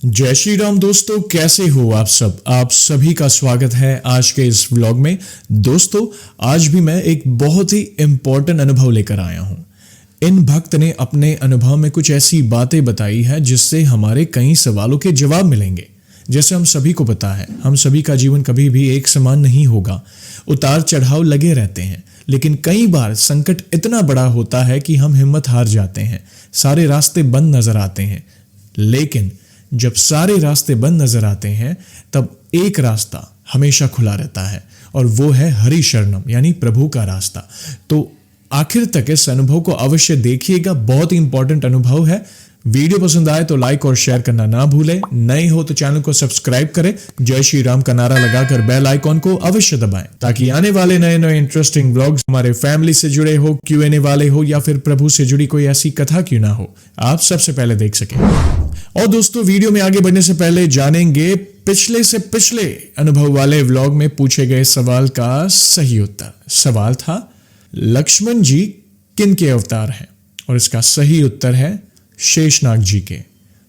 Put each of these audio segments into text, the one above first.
जय श्री राम दोस्तों, कैसे हो आप सब। आप सभी का स्वागत है आज के इस व्लॉग में। दोस्तों, आज भी मैं एक बहुत ही इम्पोर्टेंट अनुभव लेकर आया हूं। इन भक्त ने अपने अनुभव में कुछ ऐसी बातें बताई है जिससे हमारे कई सवालों के जवाब मिलेंगे। जैसे हम सभी को पता है, हम सभी का जीवन कभी भी एक समान नहीं होगा। उतार चढ़ाव लगे रहते हैं, लेकिन कई बार संकट इतना बड़ा होता है कि हम हिम्मत हार जाते हैं। सारे रास्ते बंद नजर आते हैं, लेकिन जब सारे रास्ते बंद नजर आते हैं तब एक रास्ता हमेशा खुला रहता है, और वो है हरि शरणम यानी प्रभु का रास्ता। तो आखिर तक इस अनुभव को अवश्य देखिएगा, बहुत ही इंपॉर्टेंट अनुभव है। वीडियो पसंद आए तो लाइक और शेयर करना ना भूलें। नए हो तो चैनल को सब्सक्राइब करें। जय श्री राम का नारा लगाकर बेल आइकॉन को अवश्य दबाएं, ताकि आने वाले नए नए इंटरेस्टिंग व्लॉग्स हमारे फैमिली से जुड़े हो, Q&A वाले हो, या फिर प्रभु से जुड़ी कोई ऐसी कथा क्यों ना हो, आप सबसे पहले देख सकें। और दोस्तों, वीडियो में आगे बढ़ने से पहले जानेंगे पिछले से पिछले अनुभव वाले व्लॉग में पूछे गए सवाल का सही उत्तर। सवाल था, लक्ष्मण जी किन के अवतार हैं? और इसका सही उत्तर है शेषनाग जी के।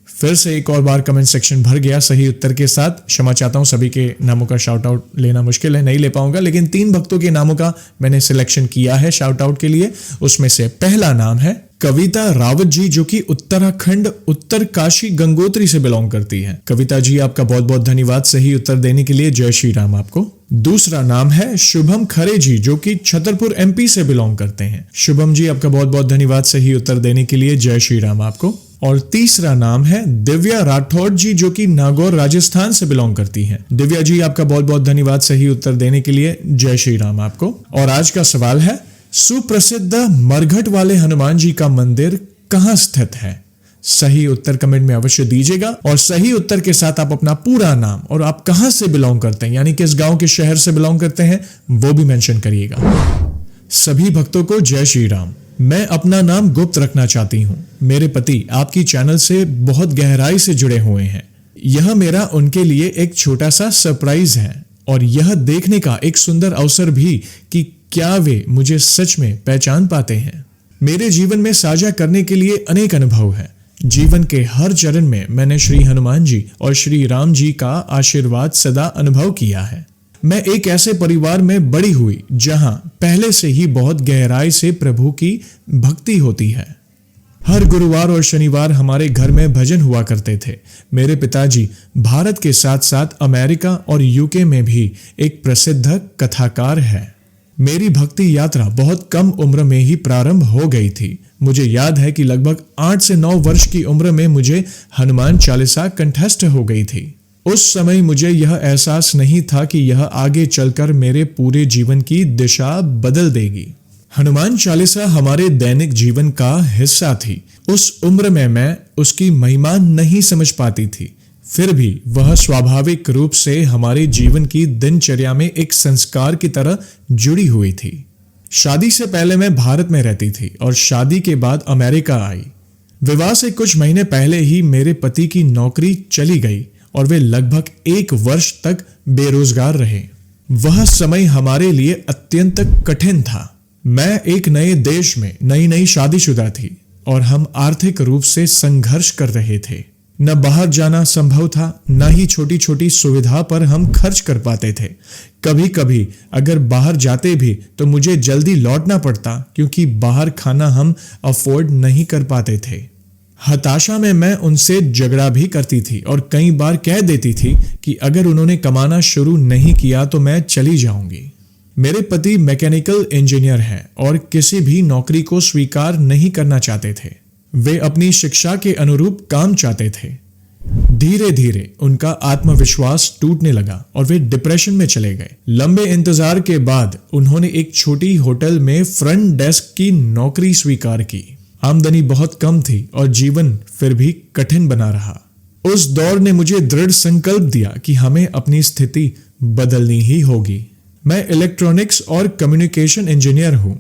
फिर से एक और बार कमेंट सेक्शन भर गया सही उत्तर के साथ। क्षमा चाहता हूं, सभी के नामों का शाउट आउट लेना मुश्किल है, नहीं ले पाऊंगा, लेकिन 3 भक्तों के नामों का मैंने सिलेक्शन किया है शाउट आउट के लिए। उसमें से पहला नाम है कविता रावत जी, जो कि उत्तराखंड उत्तरकाशी गंगोत्री से बिलोंग करती हैं। कविता जी, आपका बहुत बहुत धन्यवाद सही उत्तर देने के लिए। जय श्री राम आपको। दूसरा नाम है शुभम खरे जी, जो कि छतरपुर MP से बिलोंग करते हैं। शुभम जी, आपका बहुत बहुत धन्यवाद सही उत्तर देने के लिए। जय श्री राम आपको। और तीसरा नाम है दिव्या राठौड़ जी, जो कि नागौर राजस्थान से बिलोंग करती हैं। दिव्या जी, आपका बहुत बहुत धन्यवाद सही उत्तर देने के लिए। जय श्री राम आपको। और आज का सवाल है, सुप्रसिद्ध मरघट वाले हनुमान जी का मंदिर कहाँ स्थित है? सही उत्तर कमेंट में अवश्य दीजिएगा, और सही उत्तर के साथ आप अपना पूरा नाम और आप कहां से बिलोंग करते हैं, यानी किस गांव के शहर से बिलोंग करते हैं, वो भी मेंशन करिएगा। सभी भक्तों को जय श्री राम। मैं अपना नाम गुप्त रखना चाहती हूं। मेरे पति आपकी चैनल से बहुत गहराई से जुड़े हुए हैं। यह मेरा उनके लिए एक छोटा सा सरप्राइज है, और यह देखने का एक सुंदर अवसर भी कि क्या वे मुझे सच में पहचान पाते हैं। मेरे जीवन में साझा करने के लिए अनेक अनुभव हैं। जीवन के हर चरण में मैंने श्री हनुमान जी और श्री राम जी का आशीर्वाद सदा अनुभव किया है। मैं एक ऐसे परिवार में बड़ी हुई जहां पहले से ही बहुत गहराई से प्रभु की भक्ति होती है। हर गुरुवार और शनिवार हमारे घर में भजन हुआ करते थे। मेरे पिताजी भारत के साथ साथ अमेरिका और UK में भी एक प्रसिद्ध कथाकार है। मेरी भक्ति यात्रा बहुत कम उम्र में ही प्रारंभ हो गई थी। मुझे याद है कि लगभग 8 से 9 वर्ष की उम्र में मुझे हनुमान चालीसा कंठस्थ हो गई थी। उस समय मुझे यह एहसास नहीं था कि यह आगे चलकर मेरे पूरे जीवन की दिशा बदल देगी। हनुमान चालीसा हमारे दैनिक जीवन का हिस्सा थी। उस उम्र में मैं उसकी महिमा नहीं समझ पाती थी, फिर भी वह स्वाभाविक रूप से हमारे जीवन की दिनचर्या में एक संस्कार की तरह जुड़ी हुई थी। शादी से पहले मैं भारत में रहती थी और शादी के बाद अमेरिका आई। विवाह से कुछ महीने पहले ही मेरे पति की नौकरी चली गई और वे लगभग 1 वर्ष तक बेरोजगार रहे। वह समय हमारे लिए अत्यंत कठिन था। मैं एक नए देश में नई शादीशुदा थी और हम आर्थिक रूप से संघर्ष कर रहे थे। न बाहर जाना संभव था, न ही छोटी छोटी सुविधा पर हम खर्च कर पाते थे। कभी कभी अगर बाहर जाते भी तो मुझे जल्दी लौटना पड़ता, क्योंकि बाहर खाना हम अफोर्ड नहीं कर पाते थे। हताशा में मैं उनसे झगड़ा भी करती थी और कई बार कह देती थी कि अगर उन्होंने कमाना शुरू नहीं किया तो मैं चली जाऊंगी। मेरे पति मैकेनिकल इंजीनियर हैं और किसी भी नौकरी को स्वीकार नहीं करना चाहते थे। वे अपनी शिक्षा के अनुरूप काम चाहते थे। धीरे धीरे उनका आत्मविश्वास टूटने लगा और वे डिप्रेशन में चले गए। लंबे इंतजार के बाद उन्होंने एक छोटी होटल में फ्रंट डेस्क की नौकरी स्वीकार की। आमदनी बहुत कम थी और जीवन फिर भी कठिन बना रहा। उस दौर ने मुझे दृढ़ संकल्प दिया कि हमें अपनी स्थिति बदलनी ही होगी। मैं इलेक्ट्रॉनिक्स और कम्युनिकेशन इंजीनियर हूं,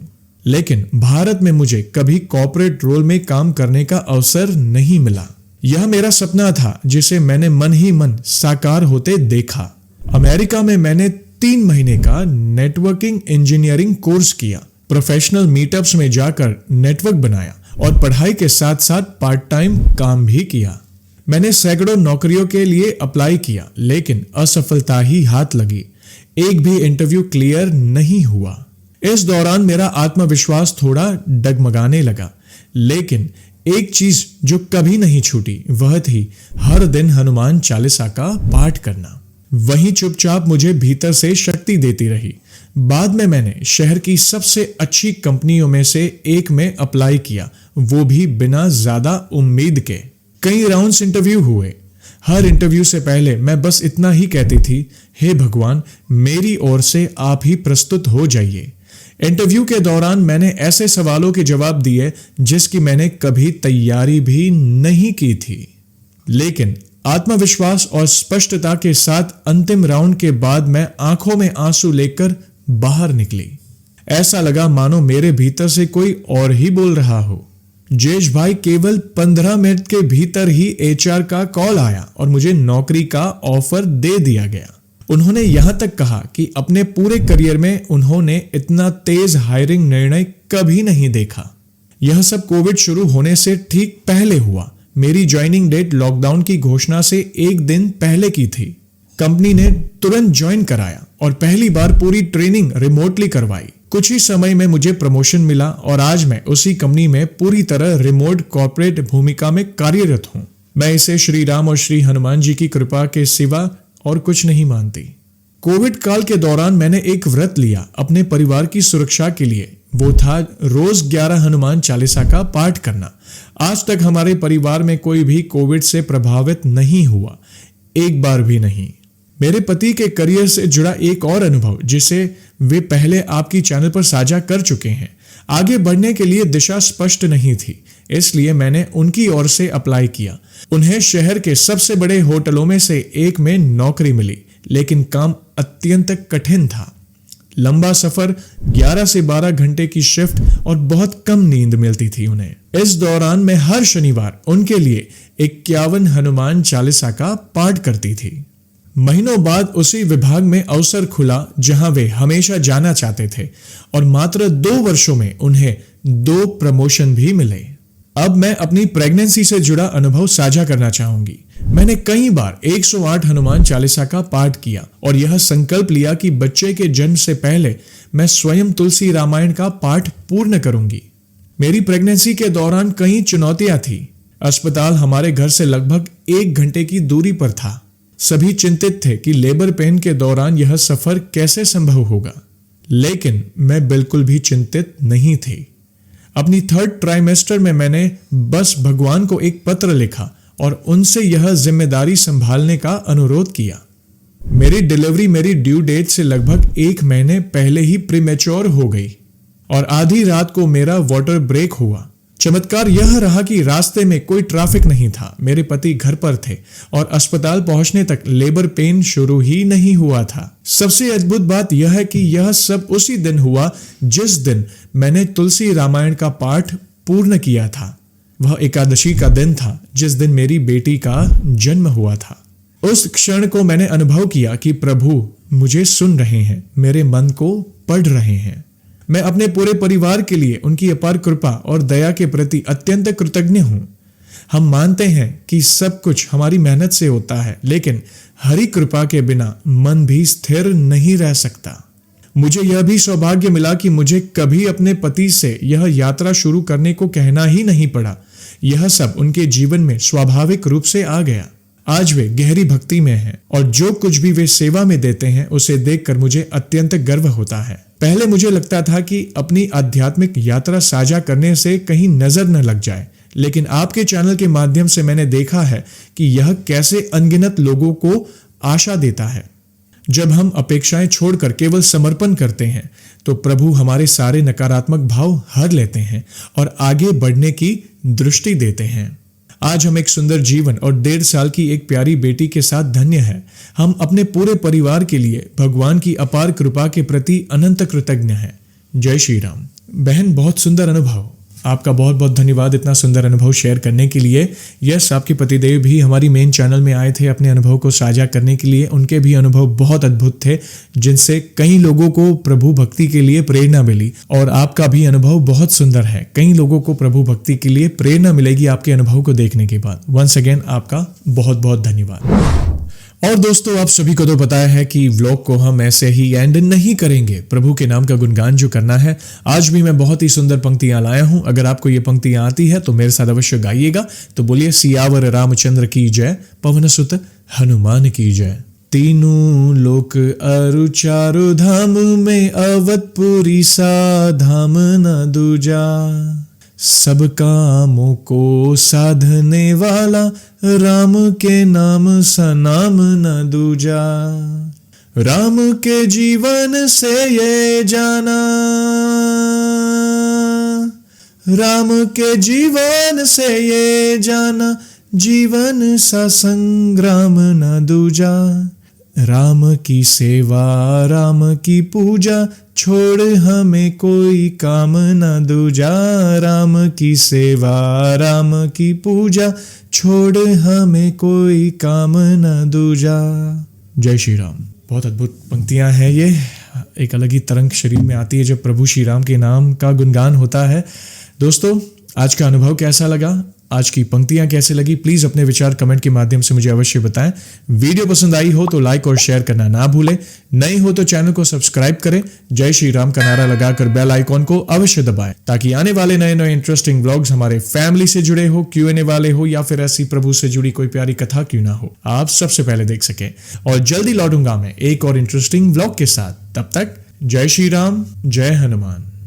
लेकिन भारत में मुझे कभी कॉर्पोरेट रोल में काम करने का अवसर नहीं मिला। यह मेरा सपना था जिसे मैंने मन ही मन साकार होते देखा। अमेरिका में मैंने 3 महीने का नेटवर्किंग इंजीनियरिंग कोर्स किया। प्रोफेशनल मीटअप्स में जाकर नेटवर्क बनाया और पढ़ाई के साथ साथ पार्ट टाइम काम भी किया। मैंने सैकड़ों नौकरियों के लिए अप्लाई किया, लेकिन असफलता ही हाथ लगी। एक भी इंटरव्यू क्लियर नहीं हुआ। इस दौरान मेरा आत्मविश्वास थोड़ा डगमगाने लगा, लेकिन एक चीज जो कभी नहीं छूटी वह थी हर दिन हनुमान चालीसा का पाठ करना। वही चुपचाप मुझे भीतर से शक्ति देती रही। बाद में मैंने शहर की सबसे अच्छी कंपनियों में से एक में अप्लाई किया, वो भी बिना ज्यादा उम्मीद के। कई राउंड्स इंटरव्यू हुए। हर इंटरव्यू से पहले मैं बस इतना ही कहती थी, हे भगवान, मेरी ओर से आप ही प्रस्तुत हो जाइए। इंटरव्यू के दौरान मैंने ऐसे सवालों के जवाब दिए जिसकी मैंने कभी तैयारी भी नहीं की थी, लेकिन आत्मविश्वास और स्पष्टता के साथ अंतिम राउंड के बाद मैं आंखों में आंसू लेकर बाहर निकली। ऐसा लगा मानो मेरे भीतर से कोई और ही बोल रहा हो। जयेश भाई, केवल 15 मिनट के भीतर ही एचआर का कॉल आया और मुझे नौकरी का ऑफर दे दिया गया। उन्होंने यहां तक कहा कि अपने पूरे करियर में उन्होंने इतना तेज हायरिंग निर्णय कभी नहीं देखा। यह सब कोविड शुरू होने से ठीक पहले हुआ। मेरी ज्वाइनिंग डेट लॉकडाउन की घोषणा से एक दिन पहले की थी। कंपनी ने तुरंत ज्वाइन कराया और पहली बार पूरी ट्रेनिंग रिमोटली करवाई। कुछ ही समय में मुझे प्रमोशन मिला और आज मैं उसी कंपनी में पूरी तरह रिमोट कॉर्पोरेट भूमिका में कार्यरत हूं। मैं इसे श्री राम और श्री हनुमान जी की कृपा के सिवा और कुछ नहीं मानती। कोविड काल के दौरान मैंने एक व्रत लिया अपने परिवार की सुरक्षा के लिए। वो था रोज 11 हनुमान चालीसा का पाठ करना। आज तक हमारे परिवार में कोई भी कोविड से प्रभावित नहीं हुआ, एक बार भी नहीं। मेरे पति के करियर से जुड़ा एक और अनुभव जिसे वे पहले आपकी चैनल पर साझा कर चुके हैं। आगे बढ़ने के लिए दिशा स्पष्ट नहीं थी, इसलिए मैंने उनकी ओर से अप्लाई किया। उन्हें शहर के सबसे बड़े होटलों में से एक में नौकरी मिली, लेकिन काम अत्यंत कठिन था। लंबा सफर, 11 से 12 घंटे की शिफ्ट और बहुत कम नींद मिलती थी उन्हें। इस दौरान मैं हर शनिवार उनके लिए 51 हनुमान चालीसा का पाठ करती थी। महीनों बाद उसी विभाग में अवसर खुला जहां वे हमेशा जाना चाहते थे और मात्र 2 वर्षों में उन्हें 2 प्रमोशन भी मिले। अब मैं अपनी प्रेगनेंसी से जुड़ा अनुभव साझा करना चाहूंगी। मैंने कई बार 108 हनुमान चालीसा का पाठ किया और यह संकल्प लिया कि बच्चे के जन्म से पहले मैं स्वयं तुलसी रामायण का पाठ पूर्ण करूंगी। मेरी प्रेगनेंसी के दौरान कई चुनौतियां थी। अस्पताल हमारे घर से लगभग 1 घंटे की दूरी पर था। सभी चिंतित थे कि लेबर पेन के दौरान यह सफर कैसे संभव होगा, लेकिन मैं बिल्कुल भी चिंतित नहीं थी। अपनी 3rd ट्राइमेस्टर में मैंने बस भगवान को एक पत्र लिखा और उनसे यह जिम्मेदारी संभालने का अनुरोध किया। मेरी डिलीवरी मेरी ड्यू डेट से लगभग 1 महीने पहले ही प्रीमेच्योर हो गई और आधी रात को मेरा वाटर ब्रेक हुआ। चमत्कार यह रहा कि रास्ते में कोई ट्रैफिक नहीं था। मेरे पति घर पर थे और अस्पताल पहुंचने तक लेबर पेन शुरू ही नहीं हुआ था। सबसे अद्भुत बात यह है कि यह सब उसी दिन हुआ जिस दिन मैंने तुलसी रामायण का पाठ पूर्ण किया था। वह एकादशी का दिन था जिस दिन मेरी बेटी का जन्म हुआ था। उस क्षण को मैंने अनुभव किया कि प्रभु मुझे सुन रहे हैं, मेरे मन को पढ़ रहे हैं। मैं अपने पूरे परिवार के लिए उनकी अपार कृपा और दया के प्रति अत्यंत कृतज्ञ हूं। हम मानते हैं कि सब कुछ हमारी मेहनत से होता है, लेकिन हरि कृपा के बिना मन भी स्थिर नहीं रह सकता। मुझे यह भी सौभाग्य मिला कि मुझे कभी अपने पति से यह यात्रा शुरू करने को कहना ही नहीं पड़ा। यह सब उनके जीवन में स्वाभाविक रूप से आ गया। आज वे गहरी भक्ति में हैं और जो कुछ भी वे सेवा में देते हैं उसे देखकर मुझे अत्यंत गर्व होता है। पहले मुझे लगता था कि अपनी आध्यात्मिक यात्रा साझा करने से कहीं नजर न लग जाए, लेकिन आपके चैनल के माध्यम से मैंने देखा है कि यह कैसे अनगिनत लोगों को आशा देता है। जब हम अपेक्षाएं छोड़कर केवल समर्पण करते हैं तो प्रभु हमारे सारे नकारात्मक भाव हर लेते हैं और आगे बढ़ने की दृष्टि देते हैं। आज हम एक सुंदर जीवन और 1.5 साल की एक प्यारी बेटी के साथ धन्य हैं। हम अपने पूरे परिवार के लिए भगवान की अपार कृपा के प्रति अनंत कृतज्ञ हैं। जय श्री राम। बहन, बहुत सुंदर अनुभव। आपका बहुत बहुत धन्यवाद इतना सुंदर अनुभव शेयर करने के लिए। यस, आपके पतिदेव भी हमारी मेन चैनल में आए थे अपने अनुभव को साझा करने के लिए। उनके भी अनुभव बहुत अद्भुत थे, जिनसे कई लोगों को प्रभु भक्ति के लिए प्रेरणा मिली। और आपका भी अनुभव बहुत सुंदर है, कई लोगों को प्रभु भक्ति के लिए प्रेरणा मिलेगी आपके अनुभव को देखने के बाद। वंस अगेन आपका बहुत बहुत धन्यवाद। और दोस्तों, आप सभी को तो पता है कि व्लॉग को हम ऐसे ही एंड नहीं करेंगे, प्रभु के नाम का गुणगान जो करना है। आज भी मैं बहुत ही सुंदर पंक्तियां लाया हूं। अगर आपको ये पंक्तियां आती है तो मेरे साथ अवश्य गाइएगा। तो बोलिए, सियावर रामचंद्र की जय, पवन सुत हनुमान की जय। तीनों लोक अरु चारों धाम में अवधपुरी सा धाम न दूजा। सब कामों को साधने वाला राम के नाम सा नाम न दूजा। राम के जीवन से ये जाना, राम के जीवन से ये जाना, जीवन सा संग्राम न दूजा। राम की सेवा राम की पूजा, छोड़ हमें कोई काम न दूजा। राम की सेवा राम की पूजा, छोड़ हमें कोई काम न दूजा। जय श्री राम। बहुत अद्भुत पंक्तियां हैं ये, एक अलग ही तरंग शरीर में आती है जब प्रभु श्री राम के नाम का गुणगान होता है। दोस्तों, आज का अनुभव कैसा लगा, आज की पंक्तियां कैसे लगी, प्लीज अपने विचार कमेंट के माध्यम से मुझे अवश्य बताएं। वीडियो पसंद आई हो तो लाइक और शेयर करना ना भूलें। नए हो तो चैनल को सब्सक्राइब करें। जय श्री राम का नारा लगाकर बेल आइकॉन को अवश्य दबाएं, ताकि आने वाले नए नए इंटरेस्टिंग व्लॉग्स हमारे फैमिली से जुड़े हो, Q&A वाले हो, या फिर ऐसी प्रभु से जुड़ी कोई प्यारी कथा क्यों ना हो, आप सबसे पहले देख सकें। और जल्दी लौटूंगा मैं एक और इंटरेस्टिंग व्लॉग के साथ। तब तक जय श्री राम, जय हनुमान।